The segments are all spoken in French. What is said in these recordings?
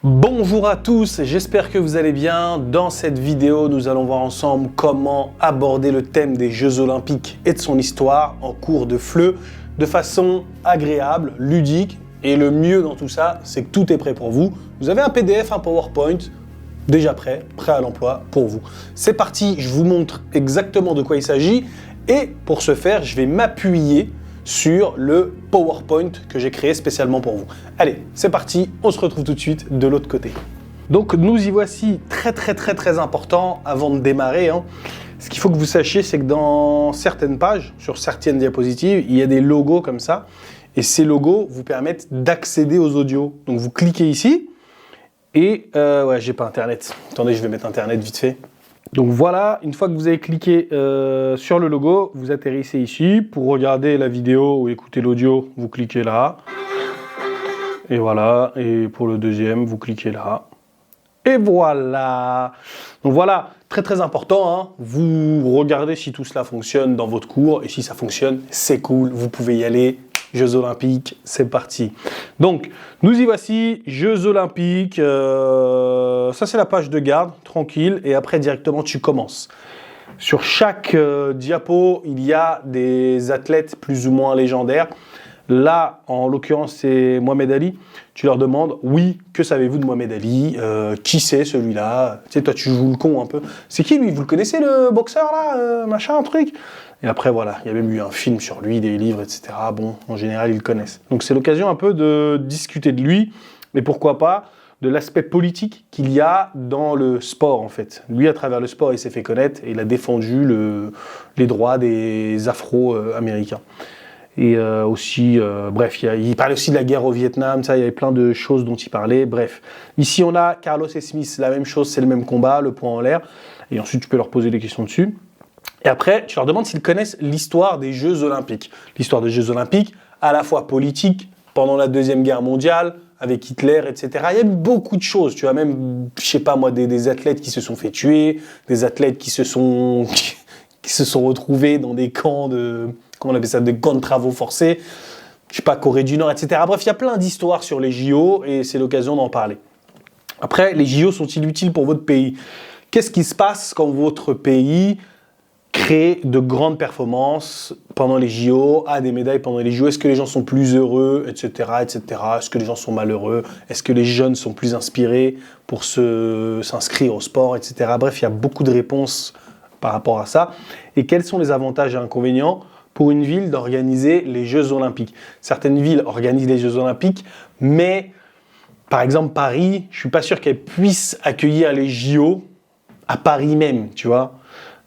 Bonjour à tous, j'espère que vous allez bien. Dans cette vidéo, nous allons voir ensemble comment aborder le thème des Jeux Olympiques et de son histoire en cours de FLE de façon agréable, ludique. Et le mieux dans tout ça, c'est que tout est prêt pour vous. Vous avez un PDF, un PowerPoint, déjà prêt à l'emploi pour vous. C'est parti, je vous montre exactement de quoi il s'agit. Et pour ce faire, je vais m'appuyer sur le PowerPoint que j'ai créé spécialement pour vous. Allez, c'est parti, on se retrouve tout de suite de l'autre côté. Donc nous y voici, très important avant de démarrer. Ce qu'il faut que vous sachiez, c'est que dans certaines pages, sur certaines diapositives, il y a des logos comme ça. Et ces logos vous permettent d'accéder aux audios. Donc vous cliquez ici et... ouais, j'ai pas Internet. Attendez, je vais mettre Internet vite fait. Donc voilà, une fois que vous avez cliqué sur le logo, vous atterrissez ici. Pour regarder la vidéo ou écouter l'audio, vous cliquez là. Et voilà, et pour le deuxième, vous cliquez là. Et voilà. Donc voilà, très important. Vous regardez si tout cela fonctionne dans votre cours. Et si ça fonctionne, c'est cool, vous pouvez y aller. Jeux Olympiques, c'est parti. Donc, nous y voici, Jeux Olympiques. Ça, c'est la page de garde, tranquille. Et après, directement, tu commences. Sur chaque diapo, il y a des athlètes plus ou moins légendaires. Là, en l'occurrence, c'est Mohamed Ali. Tu leur demandes, oui, que savez-vous de Mohamed Ali? Qui c'est celui-là? Tu sais, toi, tu joues le con un peu. C'est qui lui? Vous le connaissez, le boxeur, là? Machin, un truc? Et après, voilà, il y a même eu un film sur lui, des livres, etc. Bon, en général, ils le connaissent. Donc, c'est l'occasion un peu de discuter de lui, mais pourquoi pas de l'aspect politique qu'il y a dans le sport, en fait. Lui, à travers le sport, il s'est fait connaître et il a défendu les droits des Afro-Américains. Et aussi, bref, il parlait aussi de la guerre au Vietnam, ça, il y avait plein de choses dont il parlait, bref. Ici, on a Carlos et Smith, la même chose, c'est le même combat, le poing en l'air. Et ensuite, tu peux leur poser des questions dessus. Et après, tu leur demandes s'ils connaissent l'histoire des Jeux Olympiques. L'histoire des Jeux Olympiques, à la fois politique, pendant la Deuxième Guerre mondiale, avec Hitler, etc. Il y a beaucoup de choses, tu vois, même, je sais pas moi, des athlètes qui se sont fait tuer, des athlètes qui se sont retrouvés dans des camps de... Comment on appelle ça, des camps de travaux forcés, je sais pas, Corée du Nord, etc. Bref, il y a plein d'histoires sur les JO et c'est l'occasion d'en parler. Après, les JO sont-ils utiles pour votre pays? Qu'est-ce qui se passe quand votre pays crée de grandes performances pendant les JO, a des médailles pendant les JO? Est-ce que les gens sont plus heureux, etc., etc. Est-ce que les gens sont malheureux? Est-ce que les jeunes sont plus inspirés pour s'inscrire au sport, etc. Bref, il y a beaucoup de réponses par rapport à ça. Et quels sont les avantages et inconvénients pour une ville d'organiser les Jeux Olympiques? Certaines villes organisent les Jeux Olympiques, mais par exemple Paris, je suis pas sûr qu'elle puisse accueillir les JO à Paris même, tu vois.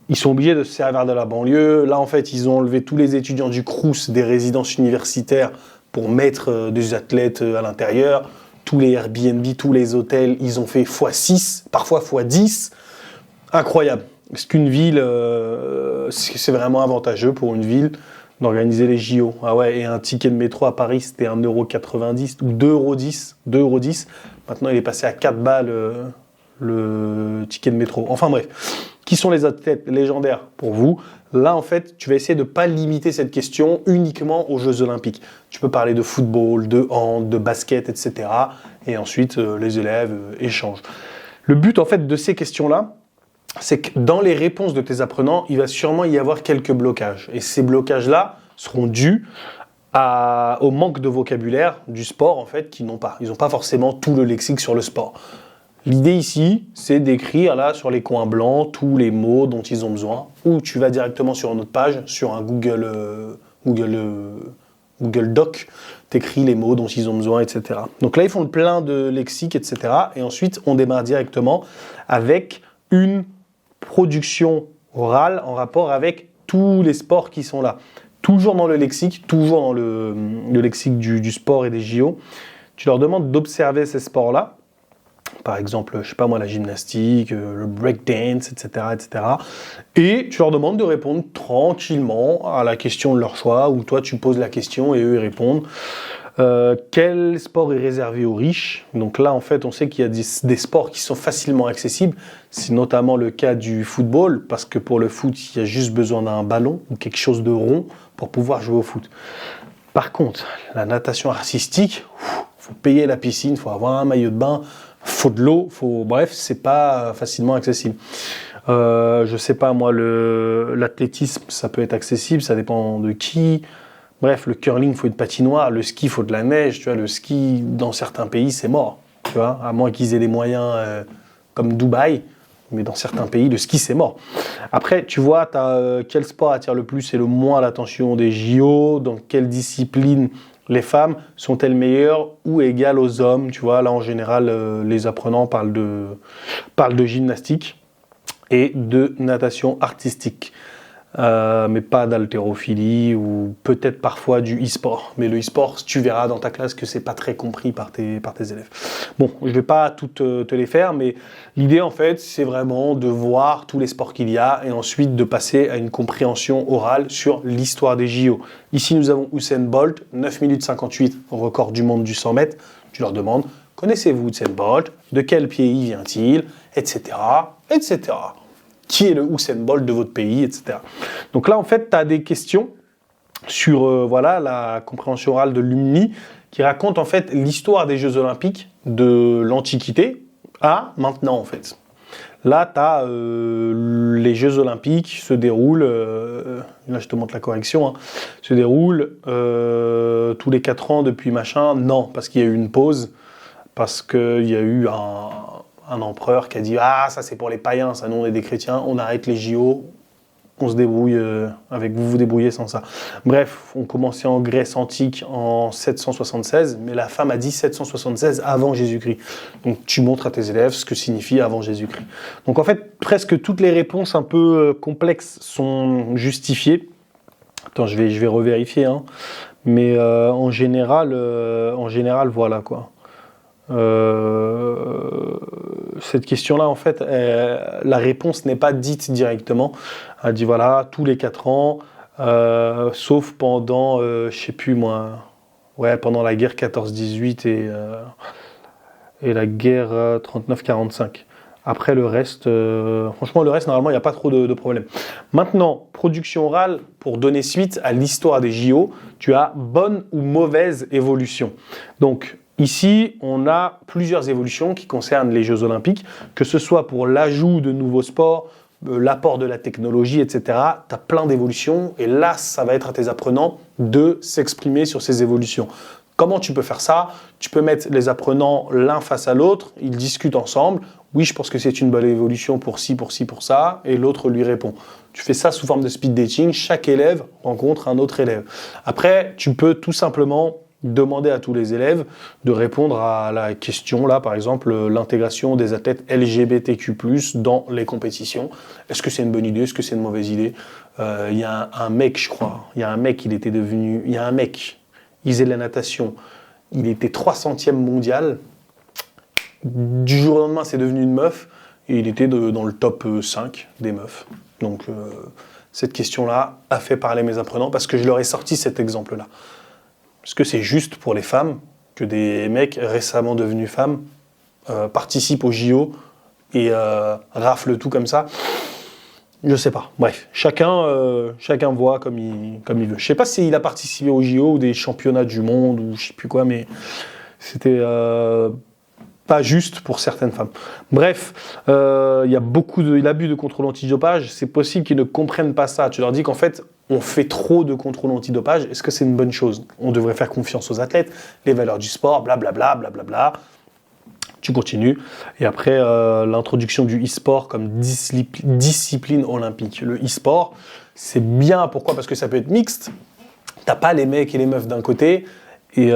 Ils sont obligés de se servir de la banlieue. Là, en fait, ils ont enlevé tous les étudiants du Crous, des résidences universitaires, pour mettre des athlètes à l'intérieur. Tous les Airbnb, tous les hôtels, ils ont fait x6, parfois x10. Incroyable. Est-ce qu'une ville, c'est vraiment avantageux pour une ville d'organiser les JO? Ah ouais, et un ticket de métro à Paris, c'était 1,90 € ou 2,10 €. Maintenant, il est passé à 4 balles le ticket de métro. Enfin bref, qui sont les athlètes légendaires pour vous? Là, en fait, tu vas essayer de ne pas limiter cette question uniquement aux Jeux Olympiques. Tu peux parler de football, de hand, de basket, etc. Et ensuite, les élèves échangent. Le but, en fait, de ces questions-là, c'est que dans les réponses de tes apprenants, il va sûrement y avoir quelques blocages. Et ces blocages-là seront dus au manque de vocabulaire du sport, en fait, qu'ils n'ont pas. Ils n'ont pas forcément tout le lexique sur le sport. L'idée ici, c'est d'écrire là sur les coins blancs tous les mots dont ils ont besoin, ou tu vas directement sur une autre page, sur un Google Doc, t'écris les mots dont ils ont besoin, etc. Donc là, ils font le plein de lexique, etc. Et ensuite, on démarre directement avec une production orale en rapport avec tous les sports qui sont là. Toujours dans le lexique, toujours dans le lexique du sport et des JO. Tu leur demandes d'observer ces sports-là. Par exemple, je sais pas moi, la gymnastique, le breakdance, etc., etc. Et tu leur demandes de répondre tranquillement à la question de leur choix, ou toi tu poses la question et eux ils répondent. Quel sport est réservé aux riches? Donc là, en fait, on sait qu'il y a des sports qui sont facilement accessibles. C'est notamment le cas du football, parce que pour le foot, il y a juste besoin d'un ballon ou quelque chose de rond pour pouvoir jouer au foot. Par contre, la natation artistique, faut payer la piscine, faut avoir un maillot de bain, faut de l'eau, bref, c'est pas facilement accessible. Je sais pas, moi, l'athlétisme, ça peut être accessible, ça dépend de qui. Bref, le curling, faut une patinoire, le ski, faut de la neige, tu vois, le ski, dans certains pays, c'est mort, tu vois, à moins qu'ils aient des moyens comme Dubaï, mais dans certains pays, le ski, c'est mort. Après, tu vois, quel sport attire le plus et le moins l'attention des JO, dans quelle discipline les femmes sont-elles meilleures ou égales aux hommes, tu vois, là, en général, les apprenants parlent de gymnastique et de natation artistique. Mais pas d'haltérophilie ou peut-être parfois du e-sport. Mais le e-sport, tu verras dans ta classe que c'est pas très compris par tes élèves. Bon, je vais pas toutes te les faire, mais l'idée en fait, c'est vraiment de voir tous les sports qu'il y a et ensuite de passer à une compréhension orale sur l'histoire des JO. Ici, nous avons Usain Bolt, 9 minutes 58, record du monde du 100 mètres. Tu leur demandes, connaissez-vous Usain Bolt? De quel pays vient-il? Etc. etc. Qui est le Usain Bolt de votre pays, etc. Donc là, en fait, tu as des questions sur la compréhension orale de Lumni qui raconte en fait l'histoire des Jeux Olympiques de l'Antiquité à maintenant, en fait. Là, tu as les Jeux Olympiques se déroulent, là je te montre la correction, se déroulent tous les 4 ans depuis machin. Non, parce qu'il y a eu une pause, parce qu'il y a eu un empereur qui a dit « Ah, ça c'est pour les païens, ça nous on est des chrétiens, on arrête les JO, on se débrouille avec vous, vous débrouillez sans ça. » Bref, on commençait en Grèce antique en 776, mais la femme a dit 776 avant Jésus-Christ. Donc tu montres à tes élèves ce que signifie avant Jésus-Christ. Donc en fait, presque toutes les réponses un peu complexes sont justifiées. Attends, je vais revérifier, mais en général, voilà quoi. Cette question-là, en fait, la réponse n'est pas dite directement. Elle dit voilà, tous les 4 ans, sauf pendant, je sais plus moi, pendant la guerre 14-18 et la guerre 39-45. Après le reste, franchement, le reste, normalement, il n'y a pas trop de problèmes. Maintenant, production orale, pour donner suite à l'histoire des JO, tu as bonne ou mauvaise évolution. Donc, ici, on a plusieurs évolutions qui concernent les Jeux Olympiques, que ce soit pour l'ajout de nouveaux sports, l'apport de la technologie, etc. Tu as plein d'évolutions et là, ça va être à tes apprenants de s'exprimer sur ces évolutions. Comment tu peux faire ça? Tu peux mettre les apprenants l'un face à l'autre, ils discutent ensemble. Oui, je pense que c'est une bonne évolution pour ci, pour ci, pour ça, et l'autre lui répond. Tu fais ça sous forme de speed dating, chaque élève rencontre un autre élève. Après, tu peux tout simplement demander à tous les élèves de répondre à la question, là, par exemple, l'intégration des athlètes LGBTQ+, dans les compétitions. Est-ce que c'est une bonne idée? Est-ce que c'est une mauvaise idée? Il y a un mec, je crois, il faisait de la natation, il était 300e mondial. Du jour au lendemain, c'est devenu une meuf, et il était dans le top 5 des meufs. Donc, cette question-là a fait parler mes apprenants, parce que je leur ai sorti cet exemple-là. Est-ce que c'est juste pour les femmes que des mecs récemment devenus femmes participent aux JO et raflent tout comme ça? Je sais pas. Bref, chacun voit comme il veut. Je sais pas s'il a participé aux JO ou des championnats du monde ou je sais plus quoi, mais c'était pas juste pour certaines femmes. Bref, il y a beaucoup d'abus de contrôle antidopage. C'est possible qu'ils ne comprennent pas ça. Tu leur dis qu'en fait, on fait trop de contrôle antidopage. Est-ce que c'est une bonne chose? On devrait faire confiance aux athlètes, les valeurs du sport, blablabla, blablabla. Tu continues. Et après, l'introduction du e-sport comme discipline olympique. Le e-sport, c'est bien. Pourquoi? Parce que ça peut être mixte. T'as pas les mecs et les meufs d'un côté. Et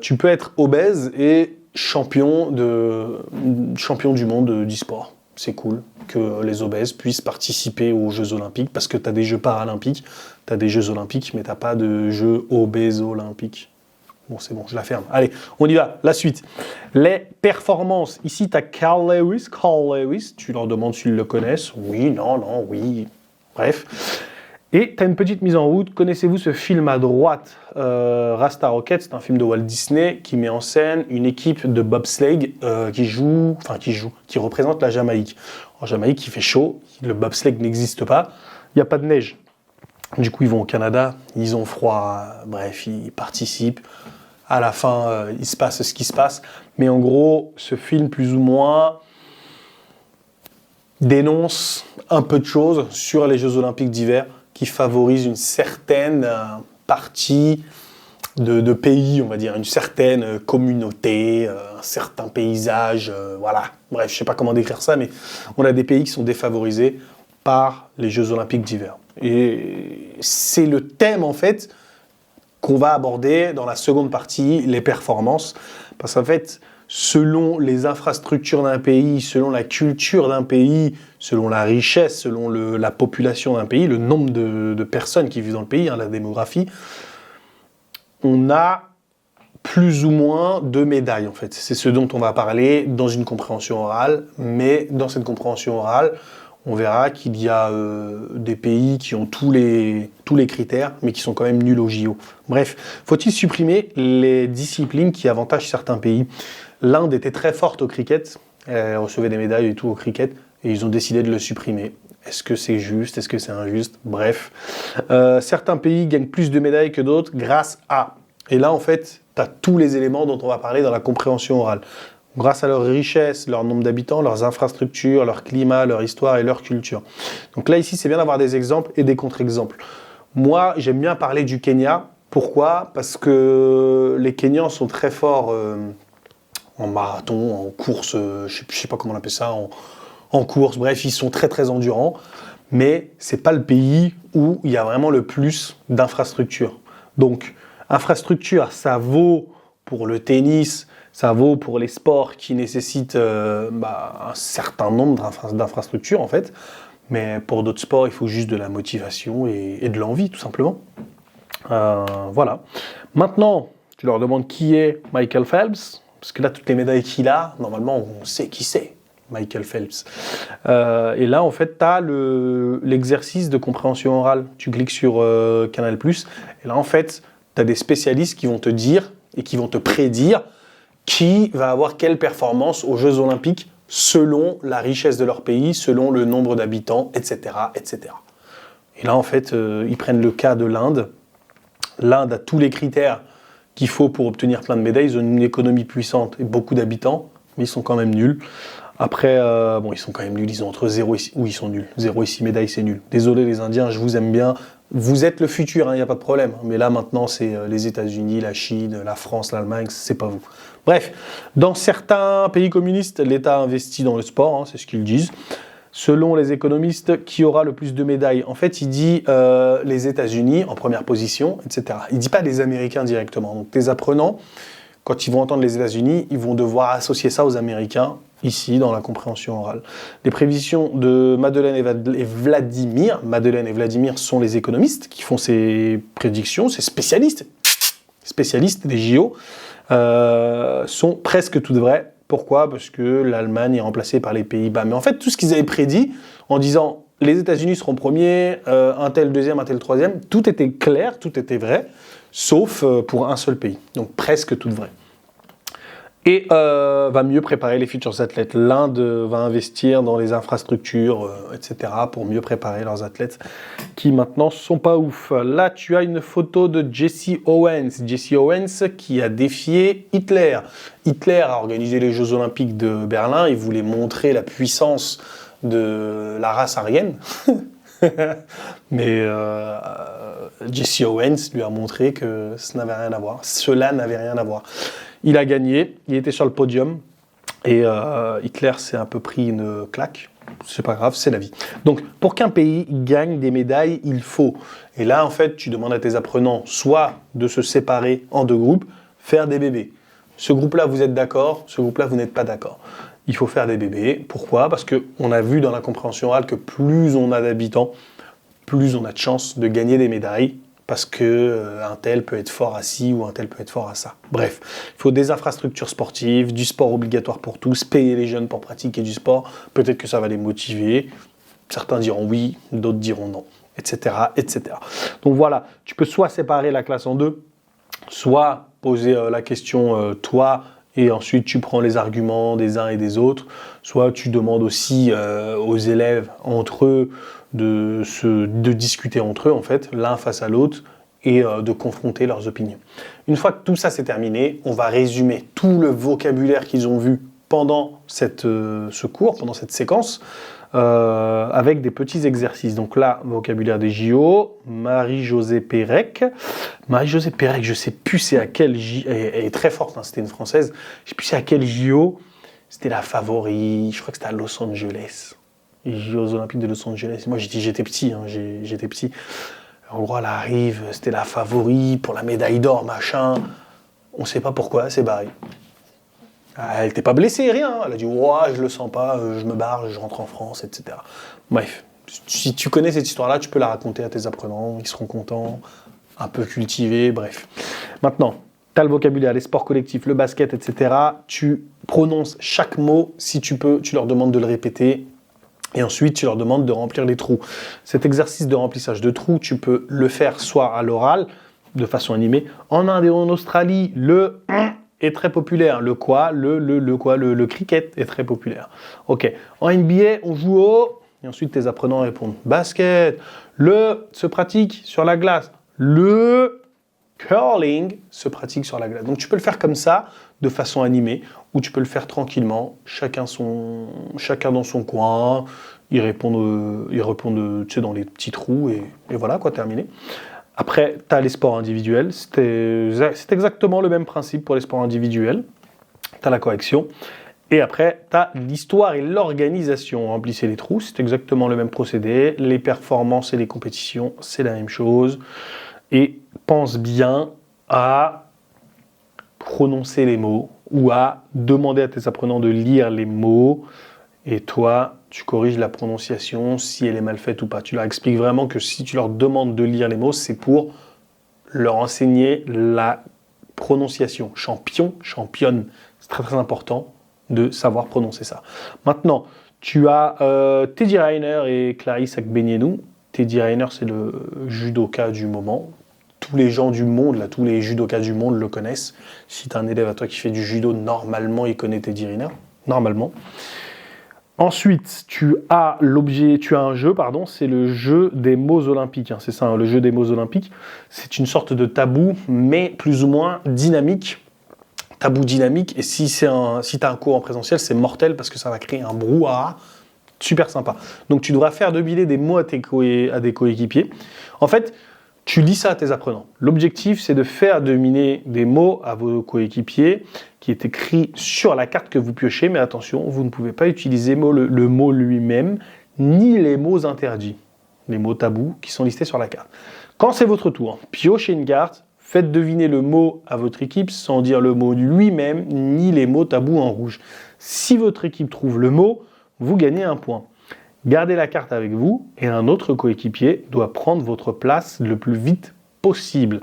tu peux être obèse et champion du monde d'e-sport. C'est cool que les obèses puissent participer aux Jeux Olympiques parce que tu as des Jeux Paralympiques, tu as des Jeux Olympiques, mais tu n'as pas de Jeux obèses olympiques. Bon, c'est bon, je la ferme. Allez, on y va. La suite. Les performances. Ici, tu as Carl Lewis. Tu leur demandes s'ils le connaissent. Oui, non, oui. Bref. Et tu as une petite mise en route. Connaissez-vous ce film à droite, Rasta Rocket? C'est un film de Walt Disney qui met en scène une équipe de bobsleigh qui représente la Jamaïque. En Jamaïque, il fait chaud, le bobsleigh n'existe pas, il n'y a pas de neige. Du coup, ils vont au Canada, ils ont froid, bref, ils participent à la fin, il se passe ce qui se passe. Mais en gros, ce film, plus ou moins, dénonce un peu de choses sur les Jeux Olympiques d'hiver qui favorisent une certaine partie de pays, on va dire, une certaine communauté, un certain paysage, voilà. Bref, je ne sais pas comment décrire ça, mais on a des pays qui sont défavorisés par les Jeux Olympiques d'hiver. Et c'est le thème, en fait, qu'on va aborder dans la seconde partie, les performances. Parce qu'en fait, selon les infrastructures d'un pays, selon la culture d'un pays, selon la richesse, selon la population d'un pays, le nombre de personnes qui vivent dans le pays, la démographie, on a plus ou moins de médailles en fait. C'est ce dont on va parler dans une compréhension orale, mais dans cette compréhension orale, on verra qu'il y a des pays qui ont tous les critères, mais qui sont quand même nuls au JO. Bref, faut-il supprimer les disciplines qui avantagent certains pays? L'Inde était très forte au cricket, elle recevait des médailles et tout au cricket, et ils ont décidé de le supprimer. Est-ce que c'est juste? Est-ce que c'est injuste? Bref. Certains pays gagnent plus de médailles que d'autres grâce à... Et là, en fait, tu as tous les éléments dont on va parler dans la compréhension orale. Grâce à leur richesse, leur nombre d'habitants, leurs infrastructures, leur climat, leur histoire et leur culture. Donc là, ici, c'est bien d'avoir des exemples et des contre-exemples. Moi, j'aime bien parler du Kenya. Pourquoi? Parce que les Kenyans sont très forts en marathon, en course, je sais pas comment on appelle ça, en course. Bref, ils sont très, très endurants. Mais c'est pas le pays où il y a vraiment le plus d'infrastructures. Donc, infrastructure, ça vaut pour le tennis, ça vaut pour les sports qui nécessitent un certain nombre d'infrastructures en fait, mais pour d'autres sports, il faut juste de la motivation et de l'envie tout simplement. Voilà. Maintenant, tu leur demandes qui est Michael Phelps, parce que là, toutes les médailles qu'il a, normalement, on sait qui c'est, Michael Phelps. Et là, en fait, tu as l'exercice de compréhension orale. Tu cliques sur Canal+, et là, en fait, tu as des spécialistes qui vont te dire et qui vont te prédire qui va avoir quelle performance aux Jeux Olympiques selon la richesse de leur pays, selon le nombre d'habitants, etc., etc. Et là, en fait, ils prennent le cas de l'Inde. L'Inde a tous les critères qu'il faut pour obtenir plein de médailles. Ils ont une économie puissante et beaucoup d'habitants, mais ils sont quand même nuls. Après, ils sont quand même nuls. Ils ont entre 0 et 6... Oui, ils sont nuls. 0 et 6 médailles, c'est nul. Désolé les Indiens, je vous aime bien. Vous êtes le futur, il n'y a pas de problème. Mais là, maintenant, c'est les États-Unis, la Chine, la France, l'Allemagne, c'est pas vous. Bref, dans certains pays communistes, l'État investit dans le sport, c'est ce qu'ils disent. Selon les économistes, qui aura le plus de médailles? En fait, il dit les États-Unis en première position, etc. Il ne dit pas les Américains directement. Donc, les apprenants, quand ils vont entendre les États-Unis, ils vont devoir associer ça aux Américains, ici, dans la compréhension orale. Les prévisions de Madeleine et Vladimir, Madeleine et Vladimir sont les économistes qui font ces prédictions, ces spécialistes des JO, sont presque toutes vraies. Pourquoi? Parce que l'Allemagne est remplacée par les Pays-Bas. Mais en fait, tout ce qu'ils avaient prédit, en disant les États-Unis seront premiers, un tel deuxième, un tel troisième, tout était clair, tout était vrai, sauf pour un seul pays. Donc presque toutes vraies. Et va mieux préparer les futurs athlètes. L'Inde va investir dans les infrastructures, etc., pour mieux préparer leurs athlètes qui maintenant sont pas ouf. Là, tu as une photo de Jesse Owens. Jesse Owens qui a défié Hitler. Hitler a organisé les Jeux Olympiques de Berlin. Il voulait montrer la puissance de la race aryenne. Mais Jesse Owens lui a montré que cela n'avait rien à voir. Il a gagné, il était sur le podium et Hitler s'est un peu pris une claque. C'est pas grave, c'est la vie. Donc, pour qu'un pays gagne des médailles, il faut. Et là, en fait, tu demandes à tes apprenants soit de se séparer en deux groupes, faire des bébés. Ce groupe-là, vous êtes d'accord, ce groupe-là, vous n'êtes pas d'accord. Il faut faire des bébés. Pourquoi? Parce qu'on a vu dans la compréhension orale que plus on a d'habitants, plus on a de chances de gagner des médailles. Parce qu'un tel peut être fort à ci ou un tel peut être fort à ça. Bref, il faut des infrastructures sportives, du sport obligatoire pour tous, payer les jeunes pour pratiquer du sport, peut-être que ça va les motiver, certains diront oui, d'autres diront non, etc., etc. Donc voilà, tu peux soit séparer la classe en deux, soit poser la question toi, et ensuite tu prends les arguments des uns et des autres, soit tu demandes aussi aux élèves entre eux, de discuter entre eux, en fait, l'un face à l'autre, et de confronter leurs opinions. Une fois que tout ça c'est terminé, on va résumer tout le vocabulaire qu'ils ont vu pendant ce cours, pendant cette séquence, avec des petits exercices. Donc là, vocabulaire des JO, Marie-Josée Pérec. Marie-Josée Pérec, je sais plus c'est à quel JO, elle est très forte, hein, c'était une Française, je sais plus c'est à quel JO, c'était la favorite, je crois que c'était à Los Angeles, les JO Olympiques de Los Angeles. Moi j'étais petit, hein, j'étais petit. En gros, elle arrive, c'était la favorite pour la médaille d'or, machin. On sait pas pourquoi, elle s'est barrée. Elle n'était pas blessée, rien. Elle a dit « Ouais, je le sens pas, je me barre, je rentre en France, etc. » Bref, si tu connais cette histoire-là, tu peux la raconter à tes apprenants, ils seront contents, un peu cultivés, bref. Maintenant, tu as le vocabulaire, les sports collectifs, le basket, etc. Tu prononces chaque mot, si tu peux, tu leur demandes de le répéter. Et ensuite, tu leur demandes de remplir les trous. Cet exercice de remplissage de trous, tu peux le faire soit à l'oral, de façon animée. En Inde et en Australie, le est très populaire. Le quoi, le cricket est très populaire. Ok. En NBA, on joue au... Et ensuite, tes apprenants répondent basket. Le se pratique sur la glace. Le curling se pratique sur la glace. Donc, tu peux le faire comme ça, de façon animée, ou tu peux le faire tranquillement, chacun dans son coin, ils répondent tu sais, dans les petits trous, et voilà, quoi, terminé. Après, tu as les sports individuels, c'est exactement le même principe pour les sports individuels, tu as la correction, et après, tu as l'histoire et l'organisation, remplissez les trous, c'est exactement le même procédé, les performances et les compétitions, c'est la même chose, et pense bien à prononcer les mots ou à demander à tes apprenants de lire les mots et toi, tu corriges la prononciation si elle est mal faite ou pas. Tu leur expliques vraiment que si tu leur demandes de lire les mots, c'est pour leur enseigner la prononciation. Champion, championne, c'est très très important de savoir prononcer ça. Maintenant, tu as Teddy Riner et Clarisse Agbenienou. Teddy Riner, c'est le judoka du moment. Tous les gens du monde, là, tous les judokas du monde le connaissent. Si tu as un élève à toi qui fait du judo, normalement, il connaît Teddy Riner. Normalement. Ensuite, tu as un jeu, c'est le jeu des mots olympiques. Hein, c'est ça, hein, le jeu des mots olympiques. C'est une sorte de tabou, mais plus ou moins dynamique. Tabou dynamique. Et si tu as un cours en présentiel, c'est mortel parce que ça va créer un brouhaha super sympa. Donc, tu devras faire deviner des mots à des coéquipiers. En fait, tu lis ça à tes apprenants. L'objectif, c'est de faire deviner des mots à vos coéquipiers qui est écrit sur la carte que vous piochez, mais attention, vous ne pouvez pas utiliser le mot lui-même, ni les mots interdits, les mots tabous qui sont listés sur la carte. Quand c'est votre tour, piochez une carte, faites deviner le mot à votre équipe sans dire le mot lui-même, ni les mots tabous en rouge. Si votre équipe trouve le mot, vous gagnez un point. Gardez la carte avec vous et un autre coéquipier doit prendre votre place le plus vite possible.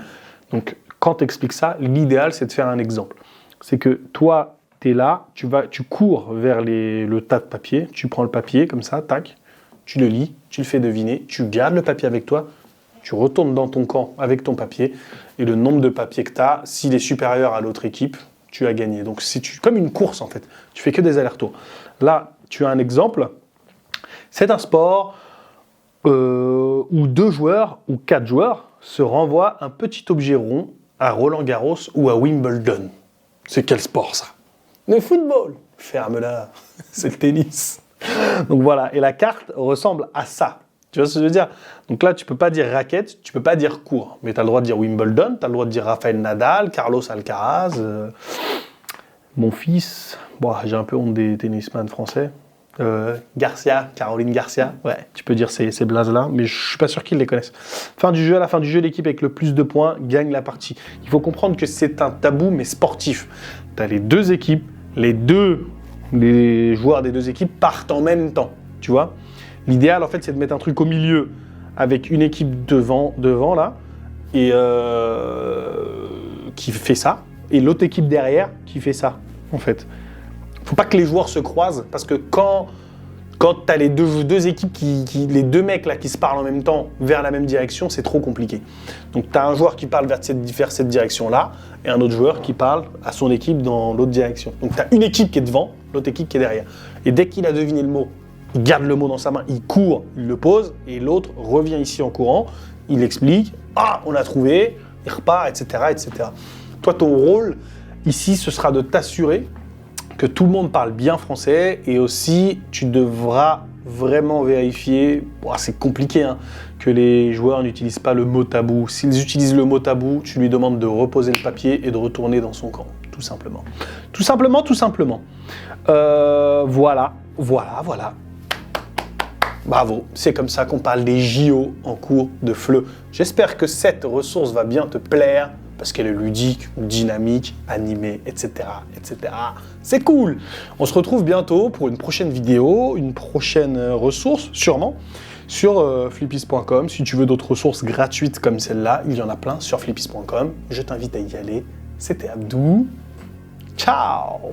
Donc, quand tu expliques ça, l'idéal, c'est de faire un exemple. C'est que toi, tu es là, tu cours vers le tas de papier, tu prends le papier comme ça, tac, tu le lis, tu le fais deviner, tu gardes le papier avec toi, tu retournes dans ton camp avec ton papier et le nombre de papiers que tu as, s'il est supérieur à l'autre équipe, tu as gagné. Donc, c'est comme une course en fait, tu fais que des allers-retours. Là, tu as un exemple. C'est un sport où 2 joueurs ou 4 joueurs se renvoient un petit objet rond à Roland-Garros ou à Wimbledon. C'est quel sport ça? Le football. Ferme-la, c'est le tennis. Donc voilà, et la carte ressemble à ça. Tu vois ce que je veux dire? Donc là, tu peux pas dire raquette, tu peux pas dire court, mais tu as le droit de dire Wimbledon, tu as le droit de dire Rafael Nadal, Carlos Alcaraz, mon fils. Bon, j'ai un peu honte des tennisman français. Garcia, Caroline Garcia, ouais, tu peux dire ces blazes-là, mais je suis pas sûr qu'ils les connaissent. À la fin du jeu, l'équipe avec le plus de points gagne la partie. Il faut comprendre que c'est un tabou, mais sportif. Tu as les deux équipes, les joueurs des deux équipes partent en même temps, tu vois. L'idéal, en fait, c'est de mettre un truc au milieu avec une équipe devant là, et qui fait ça, et l'autre équipe derrière qui fait ça, en fait. Faut pas que les joueurs se croisent, parce que quand tu as les deux équipes, les deux mecs là qui se parlent en même temps vers la même direction, c'est trop compliqué. Donc tu as un joueur qui parle vers cette direction-là, et un autre joueur qui parle à son équipe dans l'autre direction. Donc tu as une équipe qui est devant, l'autre équipe qui est derrière. Et dès qu'il a deviné le mot, il garde le mot dans sa main, il court, il le pose, et l'autre revient ici en courant, il explique, ah, on a trouvé, il repart, etc., etc. Toi, ton rôle ici, ce sera de t'assurer que tout le monde parle bien français et aussi, tu devras vraiment vérifier, c'est compliqué, hein, que les joueurs n'utilisent pas le mot tabou. S'ils utilisent le mot tabou, tu lui demandes de reposer le papier et de retourner dans son camp, tout simplement. Tout simplement, tout simplement. Voilà. Bravo, c'est comme ça qu'on parle des JO en cours de FLE. J'espère que cette ressource va bien te plaire, parce qu'elle est ludique, dynamique, animée, etc., etc. C'est cool. On se retrouve bientôt pour une prochaine vidéo, une prochaine ressource, sûrement, sur flippies.com. Si tu veux d'autres ressources gratuites comme celle-là, il y en a plein sur flippies.com. Je t'invite à y aller. C'était Abdou. Ciao!